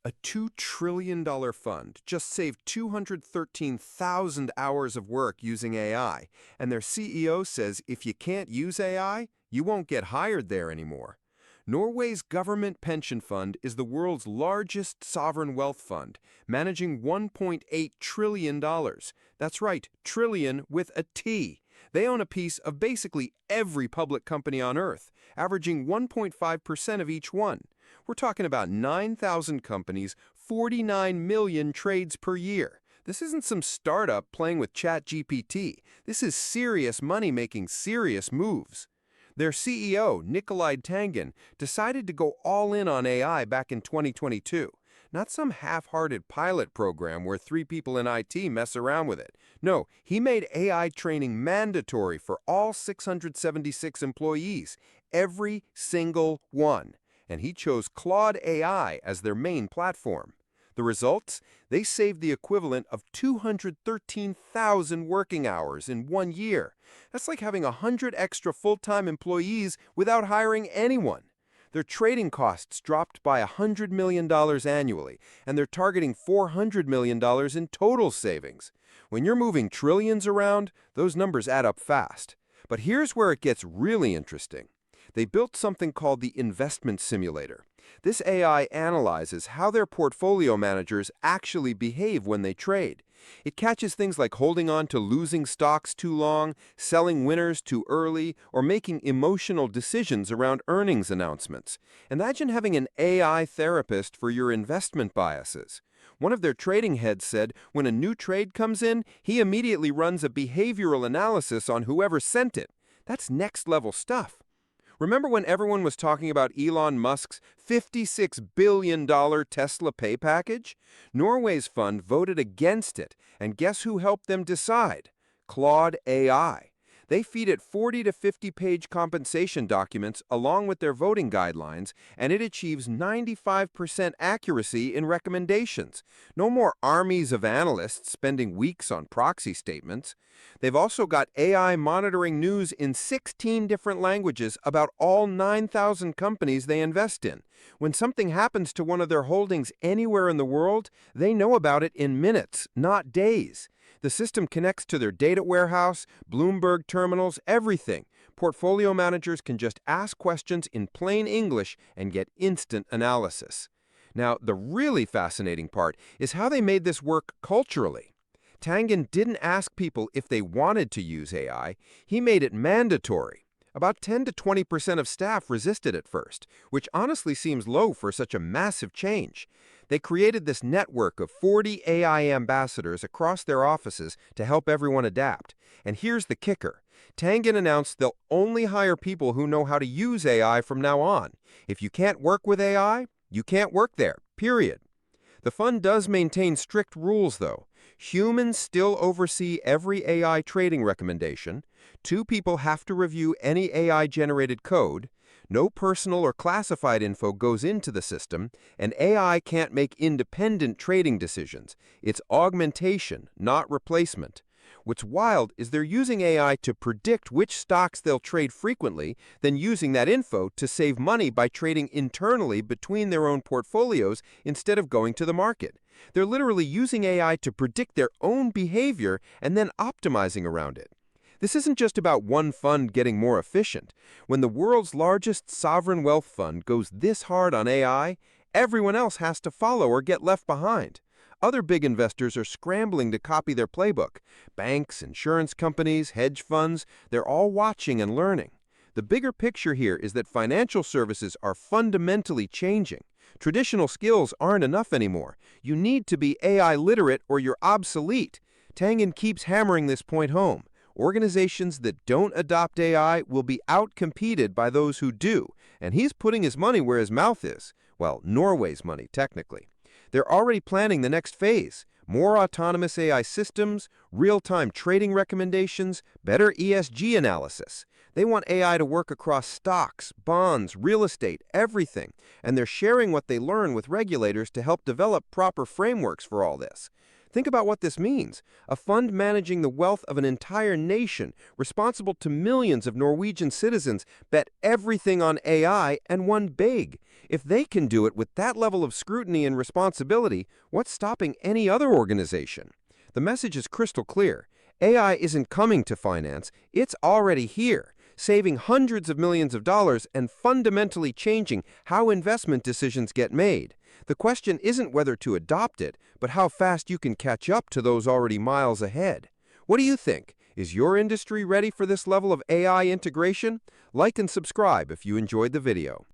A $2 trillion fund just saved 213,000 hours of work using AI, and their CEO says if you can't use AI, you won't get hired there anymore. Norway's government pension fund is the world's largest sovereign wealth fund, managing $1.8 trillion. That's right, trillion with a T. They own a piece of basically every public company on Earth, averaging 1.5% of each one. We're talking about 9,000 companies, 49 million trades per year. This isn't some startup playing with ChatGPT. This is serious money making serious moves. Their CEO, Nikolai Tangen, decided to go all in on AI back in 2022. Not some half-hearted pilot program where 3 people in IT mess around with it. No, he made AI training mandatory for all 676 employees, every single one. And he chose Claude AI as their main platform. The results? They saved the equivalent of 213,000 working hours in 1 year. That's like having 100 extra full-time employees without hiring anyone. Their trading costs dropped by $100 million annually, and they're targeting $400 million in total savings. When you're moving trillions around, those numbers add up fast. But here's where it gets really interesting. They built something called the investment simulator. This AI analyzes how their portfolio managers actually behave when they trade. It catches things like holding on to losing stocks too long, selling winners too early, or making emotional decisions around earnings announcements. Imagine having an AI therapist for your investment biases. One of their trading heads said when a new trade comes in, he immediately runs a behavioral analysis on whoever sent it. That's next-level stuff. Remember when everyone was talking about Elon Musk's $56 billion Tesla pay package? Norway's fund voted against it, and guess who helped them decide? Claude AI. They feed it 40 to 50-page compensation documents along with their voting guidelines, and it achieves 95% accuracy in recommendations. No more armies of analysts spending weeks on proxy statements. They've also got AI monitoring news in 16 different languages about all 9,000 companies they invest in. When something happens to one of their holdings anywhere in the world, they know about it in minutes, not days. The system connects to their data warehouse, Bloomberg terminals, everything. Portfolio managers can just ask questions in plain English and get instant analysis. Now, the really fascinating part is how they made this work culturally. Tangen didn't ask people if they wanted to use AI. He made it mandatory. About 10 to 20% of staff resisted at first, which honestly seems low for such a massive change. They created this network of 40 AI ambassadors across their offices to help everyone adapt. And here's the kicker. Tangen announced they'll only hire people who know how to use AI from now on. If you can't work with AI, you can't work there, period. The fund does maintain strict rules, though. Humans still oversee every AI trading recommendation. 2 people have to review any AI-generated code. No personal or classified info goes into the system, and AI can't make independent trading decisions. It's augmentation, not replacement. What's wild is they're using AI to predict which stocks they'll trade frequently, then using that info to save money by trading internally between their own portfolios instead of going to the market. They're literally using AI to predict their own behavior and then optimizing around it. This isn't just about one fund getting more efficient. When the world's largest sovereign wealth fund goes this hard on AI, everyone else has to follow or get left behind. Other big investors are scrambling to copy their playbook. Banks, insurance companies, hedge funds, they're all watching and learning. The bigger picture here is that financial services are fundamentally changing. Traditional skills aren't enough anymore. You need to be AI literate or you're obsolete. Tangen keeps hammering this point home. Organizations that don't adopt AI will be outcompeted by those who do, and he's putting his money where his mouth is. Well, Norway's money, technically. They're already planning the next phase. More autonomous AI systems, real-time trading recommendations, better ESG analysis. They want AI to work across stocks, bonds, real estate, everything, and they're sharing what they learn with regulators to help develop proper frameworks for all this. Think about what this means. A fund managing the wealth of an entire nation, responsible to millions of Norwegian citizens, bet everything on AI and won big. If they can do it with that level of scrutiny and responsibility, what's stopping any other organization? The message is crystal clear. AI isn't coming to finance, it's already here, saving hundreds of millions of dollars and fundamentally changing how investment decisions get made. The question isn't whether to adopt it, but how fast you can catch up to those already miles ahead. What do you think? Is your industry ready for this level of AI integration? Like and subscribe if you enjoyed the video.